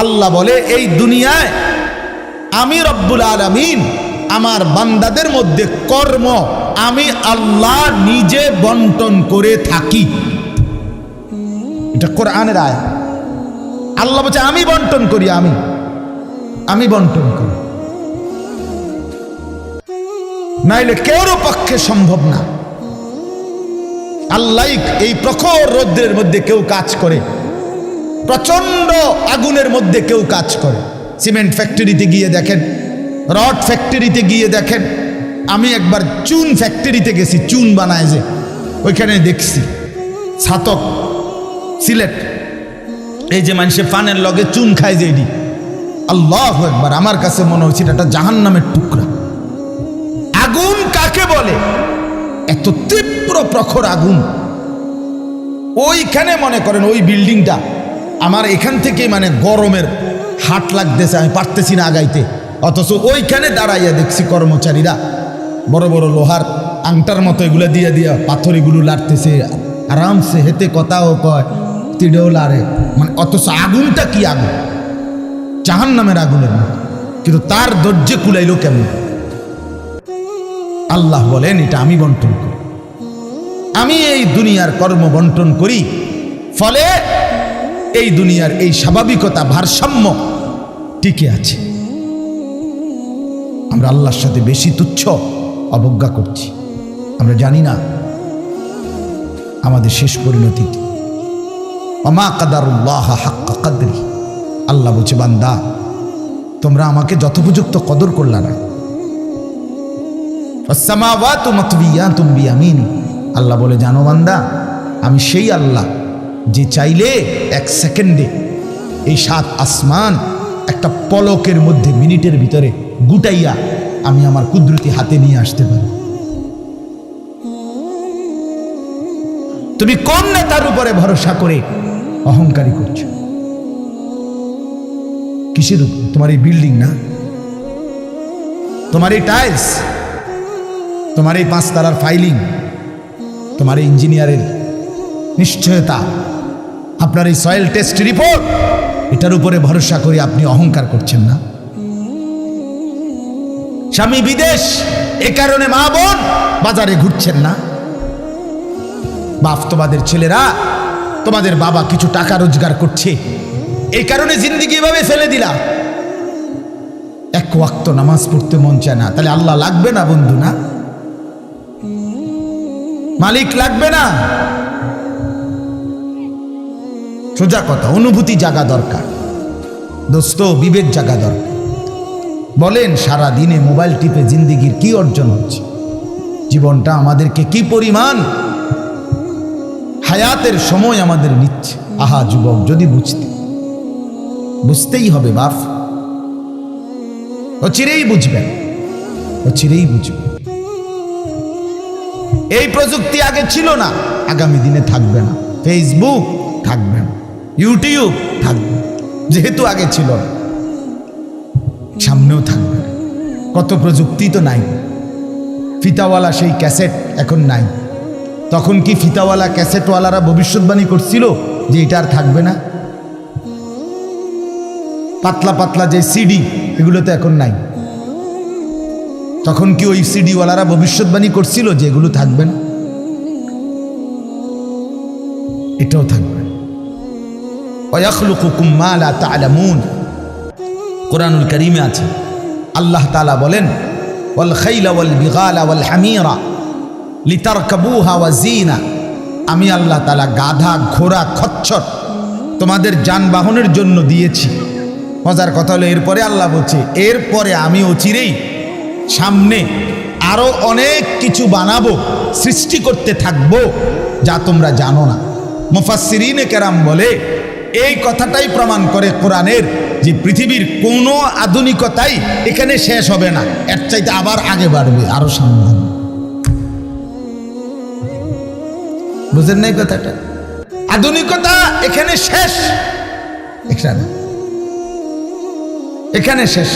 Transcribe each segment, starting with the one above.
আল্লাহ বলে এই দুনিয়ায় আমি রব্বুল আলামিন আমার বান্দাদের মধ্যে কর্ম আমি আল্লাহ নিজে বন্টন করে থাকি। এটা কোরআনের আয়াত। আল্লাহ বলছে আমি বন্টন করি, আমি বন্টন করি, নাইলে কেউর পক্ষে সম্ভব না। আল্লাহ এই প্রখর রৌদ্রের মধ্যে কেউ কাজ করে, প্রচন্ড আগুনের মধ্যে কেউ কাজ করে। সিমেন্ট ফ্যাক্টরিতে গিয়ে দেখেন, রড ফ্যাক্টরিতে গিয়ে দেখেন। আমি একবার চুন ফ্যাক্টরিতে গেছি, চুন বানায় যে, ওইখানে দেখছি ছাতক সিলেট, এই যে মানুষের পানের লগে চুন খায় যে, এটি আল্লাহু আকবার, আমার কাছে মনে হচ্ছে এটা জাহান্নামের টুকরা। আগুন কাকে বলে? এত তীব্র প্রখর আগুন। ওইখানে মনে করেন ওই বিল্ডিংটা আমার এখান থেকে মানে গরমের হাট লাগতেছে, আমি পারতেছি না আগাইতে, অথচ ওইখানে দাঁড়াইয়া দেখছি কর্মচারীরা বড় বড় লোহার আংটার মতো এগুলো দিয়ে দিয়া পাথর এগুলো লাড়তেছে, আরামসে হেতে কথাও কয়, তিড়েও লাড়ে, মানে অথচ আগুনটা কি আগুন, জাহান্নামের আগুনের মতো। কিন্তু তার ধৈর্য কুলাইলো কেমন? আল্লাহ বলেন এটা আমি বন্টন করি, আমি এই দুনিয়ার কর্ম বন্টন করি, ফলে এই দুনিয়ার এই স্বাভাবিকতা ভারসাম্য টিকে আছে। আমরা আল্লাহর সাথে বেশি তুচ্ছ অবজ্ঞা করছি, আমরা জানি না আমাদের শেষ পরিণতি। ওমা কাদারুল্লাহ হাক্কা কদরি, আল্লাহ বলছে বান্দা তোমরা আমাকে যথোপযুক্ত কদর করলা না। আসসামাওয়াতু মাতবিয়াতুম বিয়ামিনি, আল্লাহ বলে জানো বান্দা আমি সেই আল্লাহ যে চাইলে এক সেকেন্ডে এই 7 আসমান একটা পলকের মধ্যে মিনিটের ভিতরে গুটাইয়া আমি আমার কুদরতি হাতে নিয়ে আসতে পারি। তুমি কোন নেতার উপরে ভরসা করে অহংকারী করছো? কিসের উপর? তোমার এই বিল্ডিং না, তোমার এই টাইলস, তোমার এই 5 তারার ফাইলিং, তোমার এই ইঞ্জিনিয়ারের নিশ্চয়তা, আপনার এই সয়েল টেস্ট রিপোর্ট, এটার উপরে ভরসা করে আপনি অহংকার করছেন না? স্বামী বিদেশ, এ কারণে মা বোন বাজারে ঘুরছেন না? বাপ তোমাদের ছেলেরা, তোমাদের বাবা কিছু টাকা রোজগার করছে, এই কারণে জিন্দিগি এভাবে ফেলে দিলা। এক ওয়াক্ত নামাজ পড়তে মন চায় না, তাহলে আল্লাহ লাগবে না বন্ধু? না, মালিক লাগবে না? সোজা কথা, অনুভূতি জাগা দরকার দোস্ত, বিবেক জাগা দরকার। বলেন সারা দিনে মোবাইল টিপে জিন্দিগির কি অর্জন হচ্ছে? জীবনটা আমাদেরকে কি পরিমাণ হায়াতের সময় আমাদের নিচ্ছে। আহা যুবক, যদি বুঝতেই হবে বাপ, ও চিরেই বুঝবেন, ও চিরেই বুঝবেন। এই প্রযুক্তি আগে ছিল না, আগামী দিনে থাকবে না। ফেসবুক থাকবে না, ইউটিউব থাকবে, যেহেতু আগে ছিল না, সামনেও থাকবে না। কত প্রযুক্তি তো নাই। ফিতাওয়ালা সেই ক্যাসেট এখন নাই। তখন কি ফিতাওয়ালা ক্যাসেটওয়ালারা ভবিষ্যৎবাণী করছিল যে এটা আর থাকবে না? পাতলা পাতলা যে সিডি, এগুলো তো এখন নাই। তখন কি ওই সিডিওয়ালারা ভবিষ্যৎবাণী করছিল যে এগুলো থাকবে না? এটাও থাকবে। ওয়াখলুকুকুম মা লা তা'লামুন, কোরআনুল কারীমে আছে, আল্লাহ তাআলা বলেন ওয়াল খাইলা ওয়াল বিগালা ওয়াল হামিরা লিতারকাবুহা ওয়া জিনা, আমি আল্লাহ তাআলা গাধা, ঘোড়া, খচ্চর তোমাদের যানবাহনের জন্য দিয়েছি। মজার কথা হলো এরপরে আল্লাহ বলছে এরপরে আমি অচিরেই সামনে আরো অনেক কিছু বানাবো, সৃষ্টি করতে থাকবো যা তোমরা জানো না। মুফাসসিরিনে কেরাম বলে এই কথাটাই প্রমাণ করে কোরআনের যে পৃথিবীর কোনো আধুনিকতাই এখানে শেষ হবে না, এর চাইতে আবার আগে বাড়বে, আরো সামনে। বুঝেন নাই কথাটা? আধুনিকতা এখানে শেষ, এখানে শেষ,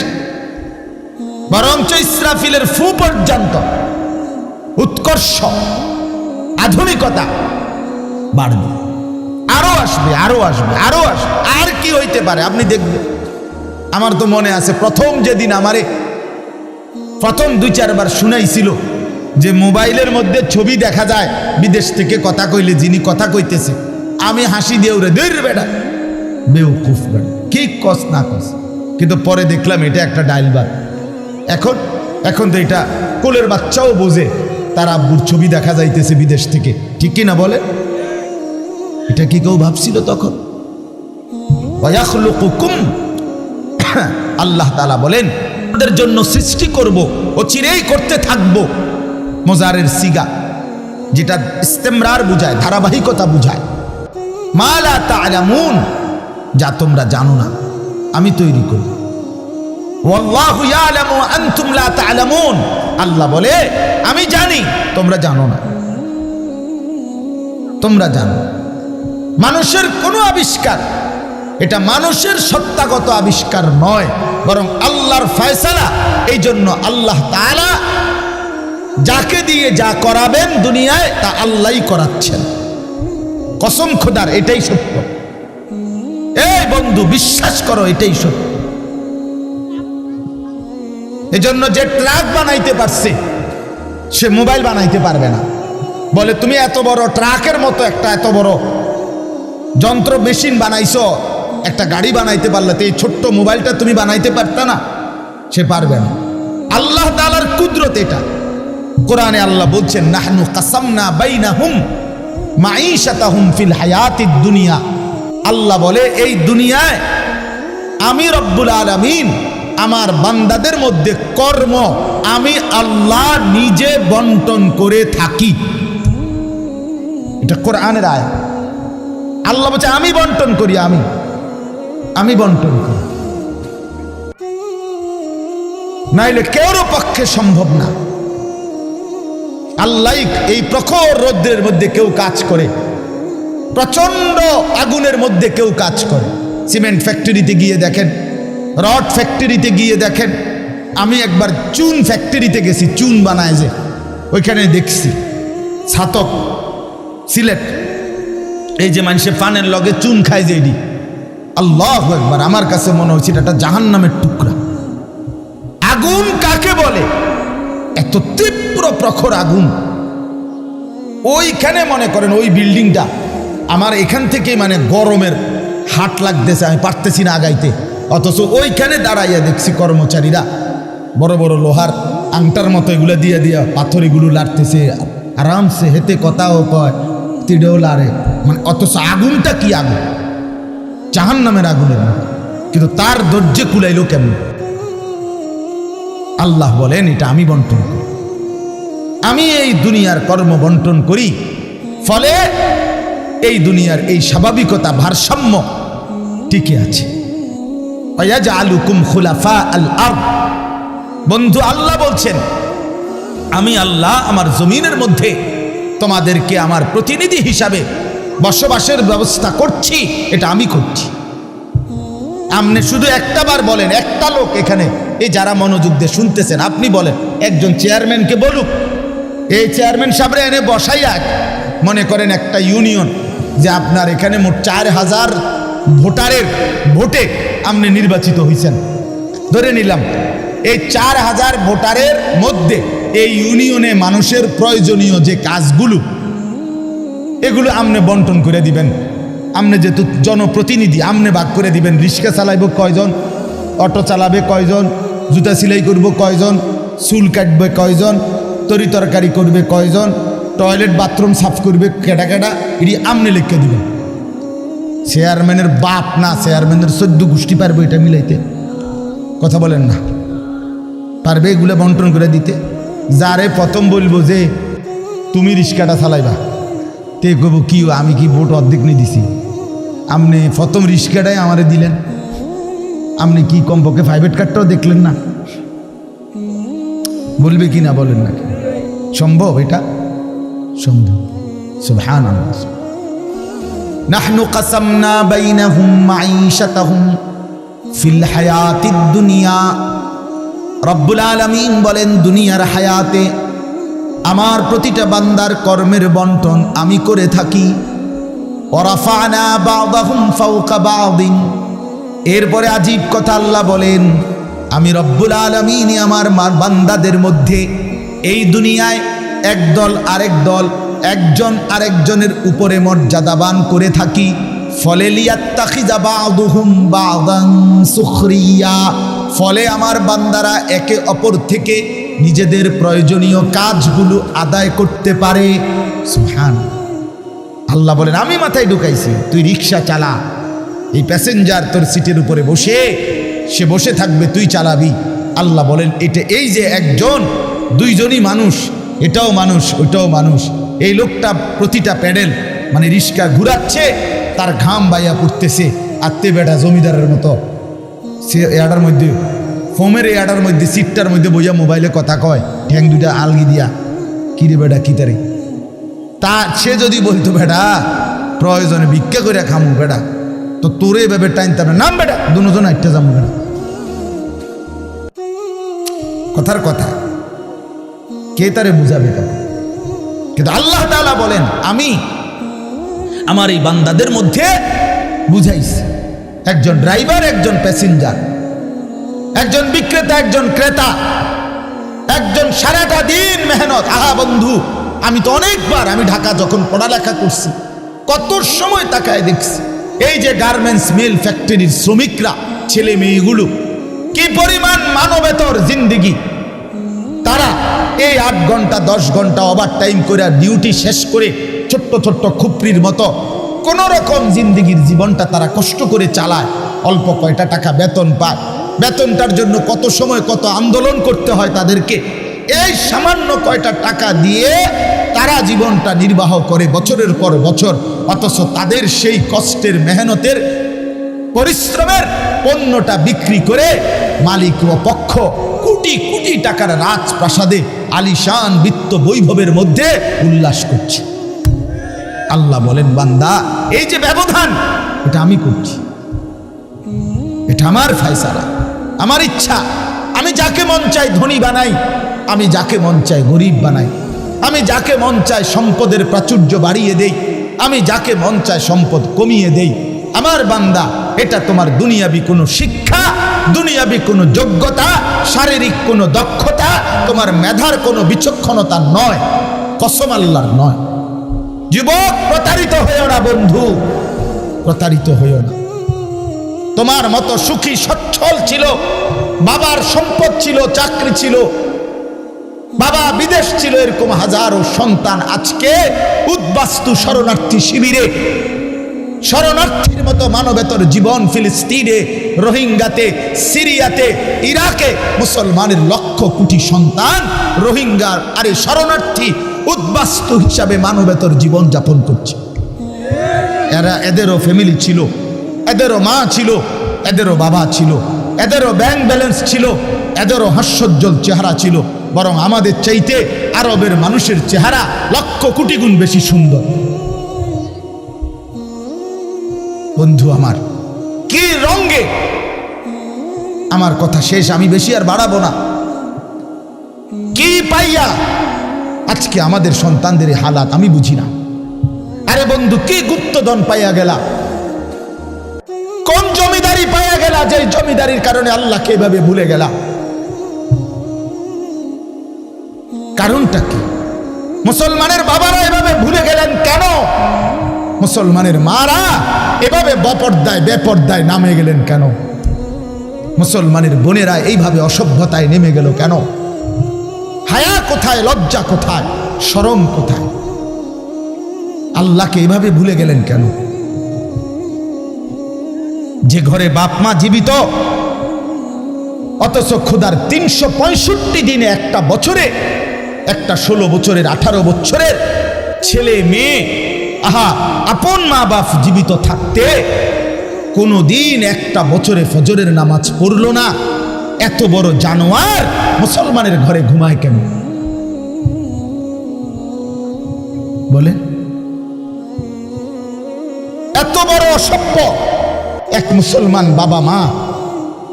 বরঞ্চ ইসরাফিলের ফু পর্যন্ত উৎকর্ষ আধুনিকতা বাড়বে, আরো আসবে, আরো আসবে, আরো আসবে। আর কি হইতে পারে আপনি দেখবেন। আমার তো মনে আছে প্রথম যেদিন আমারে প্রথম 2-4 বার শুনাইছিল যে মোবাইলের মধ্যে ছবি দেখা যায় বিদেশ থেকে কথা কইলে, যিনি কথা কইতেছে, আমি হাসি দিয়ে উড়ে দূর বেটা বেউকুফ বেটা, কি কস না কস। কিন্তু পরে দেখলাম এটা একটা ডাইলবার। এখন তো এটা কোলের বাচ্চাও বোঝে তার আব্বুর ছবি দেখা যাইতেছে বিদেশ থেকে, ঠিক কি না বলে? এটা কি কেউ ভাবছিল তখন? ওয়ায়াখলুকুকুম, আল্লাহ তাআলা বলেন তাদের জন্য সৃষ্টি করব, ও চিরেই করতে থাকবো। মোজারের সিগা, যেটা ইস্তেমরার বুঝায়, ধারাবাহিকতা বুঝায়। মা লা তা'লামুন, যা তোমরা জানো না আমি তৈরি করি। ওয়াল্লাহু ইয়ালামু ওয়া আনতুম লা তা'লামুন, আল্লাহ বলে আমি জানি তোমরা জানো না। তোমরা জানো মানুষের কোনো আবিষ্কার, এটা মানুষের সত্তাগত আবিষ্কার নয়, বরং আল্লাহর ফয়সালা। এই জন্য আল্লাহ তাআলা যাকে দিয়ে যা করাবেন দুনিয়ায় তা আল্লাহই করাচ্ছেন। কসম খোদার, এটাই সত্য। এই বন্ধু বিশ্বাস করো, এটাই সত্য। এজন্য যে ট্রাক বানাইতে পারছে সে মোবাইল বানাইতে পারবে না। বলে তুমি এত বড় ট্রাকের মতো একটা এত বড় যন্ত্র মেশিন বানাইছো, একটা গাড়ি বানাইতে পারলে তো এই ছোট্ট মোবাইলটা তুমি বানাইতে পারতা না? সে পারবে না। আল্লাহ তাআলার কুদরত এটা। কোরআনে আল্লাহ বলছেন নাহনু কাসামনা বাইনাহুম মাঈশাতাহুম ফিল হায়াতিদ দুনিয়া। আল্লাহ বলে এই দুনিয়ায় আমি রব্বুল আলামিন আমার বান্দাদের মধ্যে কর্ম আমি আল্লাহ নিজে বন্টন করে থাকি। এটা কোরআনের আয়াত। আল্লাহ বলছে আমি বন্টন করি, আমি বন্টন করি, নাইলে কেউর পক্ষে সম্ভব না। আল্লাহ এই প্রখর রৌদ্রের মধ্যে কেউ কাজ করে, প্রচন্ড আগুনের মধ্যে কেউ কাজ করে। সিমেন্ট ফ্যাক্টরিতে গিয়ে দেখেন, রড ফ্যাক্টরিতে গিয়ে দেখেন। আমি একবার চুন ফ্যাক্টরিতে গেছি, চুন বানায় যে, ওইখানে দেখছি ছাতক সিলেট, এই যে মানুষের পানের লগে চুন খায় যে, এডি আল্লাহু আকবার, আমার কাছে মনে হচ্ছে এটা জাহান্নামের টুকরা। আগুন কাকে বলে? এত তীব্র প্রখর আগুন। ওইখানে মনে করেন ওই বিল্ডিংটা আমার এখান থেকে মানে গরমের হাট লাগতেছে, আমি পারতেছি না আগাইতে। অথচ ওইখানে দাঁড়াইয়া দেখছি কর্মচারীরা বড় বড় লোহার আংটার মতো এগুলো দিয়ে দিয়া পাথর এগুলো লাড়তেছে আরামসে, হেতে কথাও কয়, তিড়েও লাড়ে। মানে অথচ আগুনটা কি আগুন, জাহান্নামের আগুনের মতো। কিন্তু তার ধৈর্যে কুলাইলো কেমন? আল্লাহ বলেন এটা আমি বন্টন করি, আমি এই দুনিয়ার কর্ম বন্টন করি। ফলে এই দুনিয়ার এই স্বাভাবিকতা, ভারসাম্য টিকে আছে। ওয়াজআলুকুম খুলাফা আল আরদ। বন্ধু আল্লাহ বলছেন আমি আল্লাহ আমার জমিনের মধ্যে তোমাদেরকে আমার প্রতিনিধি হিসাবে বসবাসের ব্যবস্থা করছি, এটা আমি করছি। আপনি শুধু একটা বার বলেন, একটা লোক এখানে এই যারা মনোযোগ দিয়ে শুনতেছেন, আপনি বলেন একজন চেয়ারম্যানকে বলুক, এই চেয়ারম্যান সাহেবরে এনে বসাইয়া, মনে করেন একটা ইউনিয়ন যে আপনার এখানে মোট 4000 ভোটারের ভোটে আপনি নির্বাচিত হয়েছেন, ধরে নিলাম এই 4000 ভোটারের মধ্যে এই ইউনিয়নে মানুষের প্রয়োজনীয় যে কাজগুলো এগুলো আপনি বন্টন করে দিবেন। আপনি যেহেতু জনপ্রতিনিধি, আপনি ভাগ করে দিবেন। রিক্সা চালাইব কয়জন, অটো চালাবে কয়জন, জুতা সেলাই করব কয়জন, চুল কাটবে কয়জন, তরি তরকারি করবে কয়জন, টয়লেট বাথরুম সাফ করবে কেডা কেডা, এটি আপনি লিখে দিবেন। চেয়ারম্যানের বাপ না, চেয়ারম্যানের 14 গোষ্ঠী পারবে এটা মিলাইতে? কথা বলেন না, পারবে এগুলো বন্টন করে দিতে? যারে প্রথম বলবো যে তুমি রিক্সাটা চালাইবা, তে কব কি আমি কি ভোট অর্ধেক নিয়ে দিছি? আপনি প্রথম রিক্সাটাই আমারে দিলেন, আপনি কি কমপক্ষে প্রাইভেট কার্ডটাও দেখলেন না? বলবে কি না বলেন না? সম্ভব? এটা সম্ভব। সুবহানাল্লাহ। নাহনু কাসামনা বাইনাহুম মাঈশাতাহুম ফিল হায়াতিদ দুনিয়া। রব্বুল আলামিন বলেন দুনিয়ার হায়াতে আমার প্রতিটা বান্দার কর্মের বন্টন আমি করে থাকি। ওয়া রাফা'না বা'দাহুম ফাওকা বা'দিন। এরপরে আজীব কথা আল্লাহ বলেন, আমি রব্বুল আলামিন আমার বান্দাদের মধ্যে এই দুনিয়ায় একদল আরেক দল, একজন আরেকজনের উপরে মর্যাদাবান করে থাকি। ফলে লিয়াত্তাখিযা বা'দুহুম বা'দান সুখরিয়া, ফলে আমার বান্দারা একে অপর থেকে নিজেদের প্রয়োজনীয় কাজগুলো আদায় করতে পারে। সুবহানাল্লাহ। আল্লাহ বলেন, আমি মাথায় ঢুকাইছি, তুই রিক্সা চালা, এই প্যাসেঞ্জার তোর সিটের উপরে বসে, সে বসে থাকবে, তুই চালাবি। আল্লাহ বলেন, এটা এই যে একজন দুইজনই মানুষ, এটাও মানুষ ওইটাও মানুষ। এই লোকটা প্রতিটা প্যাডেল মানে রিক্সা ঘুরাচ্ছে, তার ঘাম বাইয়া পড়তেছে, আত্মে বেটা জমিদারের মতো সে এটার মধ্যে ফোমের এটার মধ্যে সিটটার মধ্যে বইয়া মোবাইলে কথা কয়, ঠ্যাং দুটা আলগি দিয়া, কিরে বেটা কি তারে। তা সে যদি বলতো বেটা প্রয়োজনে ভিক্ষা করে খামু বেটা, তো তোরে এভাবে টাইনতাম না, নাম বেটা দুজন একটা যাবো বেটা। কথার কথা কে তারে বুঝাবে তখন? কিন্তু আল্লাহ তাআলা বলেন, আমি আমার এই বান্দাদের মধ্যে বুঝাইছি, একজন ড্রাইভার, একজন প্যাসেঞ্জার, একজন বিক্রেতা, একজন ক্রেতা, একজন সারাটা দিন মেহনত। আহা বন্ধু, আমি তো অনেকবার, আমি ঢাকা যখন পড়ালেখা করছি কত সময় তাকায় দেখছি, এই যে গার্মেন্টস মিল ফ্যাক্টরির শ্রমিকরা, ছেলে মেয়েগুলো কি পরিমাণ মানবেতর জিন্দেগি। তারা এই 8 ঘন্টা 10 ঘন্টা ওভার টাইম করে ডিউটি শেষ করে ছোট্ট ছোট্ট খুপড়ির মতো কোন রকম জিন্দেগির জীবনটা তারা কষ্ট করে চালায়। অল্প কয়টা টাকা বেতন পায়, বেতনটার জন্য কত সময় কত আন্দোলন করতে হয় তাদেরকে। এই সামান্য কয়টা টাকা দিয়ে তারা জীবনটা নির্বাহ করে বছরের পর বছর, অথচ তাদের সেই কষ্টের মেহনতের পরিশ্রমের পণ্যটা বিক্রি করে মালিক ও পক্ষ কোটি কোটি টাকার রাজপ্রাসাদে আলিশান বিত্ত বৈভবের মধ্যে উল্লাস করছে। আল্লাহ বলেন, বান্দা এই যে ব্যবধান, এটা আমি করছি, এটা আমার ফয়সালা, আমার ইচ্ছা। আমি যাকে মন চাই ধনী বানাই, আমি যাকে মন চাই গরিব বানাই, আমি যাকে মন চাই সম্পদের প্রাচুর্য বাড়িয়ে দেই, আমি যাকে মন চাই সম্পদ কমিয়ে দেই। আমার বান্দা, এটা তোমার দুনিয়াবি কোনো শিক্ষা, দুনিয়াবি কোনো যোগ্যতা, শারীরিক কোনো দক্ষতা, তোমার মেধার কোনো বিচক্ষণতা নয়, কসম আল্লাহর নয়। যুবক, প্রতারিত হইও না বন্ধু, প্রতারিত হইও না। তোমার মতো সুখী সচ্ছল ছিল, বাবার সম্পদ ছিল, চাকরি ছিল, বাবা বিদেশ ছিল, এরকম হাজারো সন্তান আজকে উদ্বাস্তু শরণার্থী শিবিরে, শরণার্থীর মতো মানবেতর জীবন ফিলিস্তিনে, রোহিঙ্গাতে, সিরিয়াতে, ইরাকে মুসলমানের লক্ষ কোটি সন্তান রোহিঙ্গার আরে শরণার্থী উদ্বাস্তু হিসাবে মানবেতর জীবন যাপন করছে। এরা, এদেরও ফ্যামিলি ছিল, এদেরও মা ছিল, এদেরও বাবা ছিল, এদেরও ব্যাংক ব্যালেন্স ছিল, এদেরও হাস্যোজ্জ্বল চেহারা ছিল। বরং আমাদের চাইতে আরবের মানুষের চেহারা লক্ষ কোটি গুণ বেশি সুন্দর। বন্ধু আমার, কি রঙে, আমার কথা শেষ, আমি বেশি আর বাড়াবো না। কি পাইয়া আজকে আমাদের সন্তানদের হালাত আমি বুঝি না। আরে বন্ধু, কি গুপ্তধন পাইয়া গেলা, কোন জমিদারি পাইয়া গেলা, যে জমিদারির কারণে আল্লাহকে এভাবে ভুলে গেলা? কারণটা কি? মুসলমানের বাবারা এভাবে ভুলে গেলেন কেন? মুসলমানের মারা এভাবে বেপর্দায় নামে গেলেন কেন? মুসলমানের বোনেরা এইভাবে অসভ্যতায় নেমে গেল কেন? হায়া কোথায়, লজ্জা কোথায়, শরম কোথায়? আল্লাহকে এইভাবে ভুলে গেলেন কেন? যে ঘরে বাপ মা জীবিত, অথচ ক্ষুধার 365 দিনে, একটা বছরে, একটা 16 বছরের 18 বছরের ছেলে মেয়ে, আহা, আপন মা বাপ জীবিত থাকতে কোনোদিন একটা বছরে ফজরের নামাজ পড়ল না। এত বড় জানোয়ার মুসলমানের ঘরে ঘুমায় কেন? বলে, এত বড় অসভ্য এক মুসলমান বাবা মা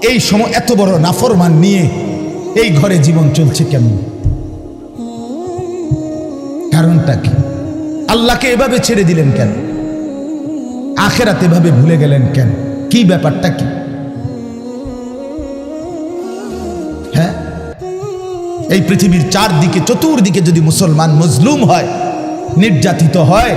এই সময় এত বড় নাফরমান নিয়ে এই ঘরে জীবন চলছে কেন? কারণটা কি? আল্লাহকে এভাবে ছেড়ে দিলেন কেন? আখেরাত এভাবে ভুলে গেলেন কেন? কি ব্যাপারটা কি? হ্যাঁ, এই পৃথিবীর চারদিকে চতুর্দিকে যদি মুসলমান মজলুম হয়, নির্যাতিত হয়,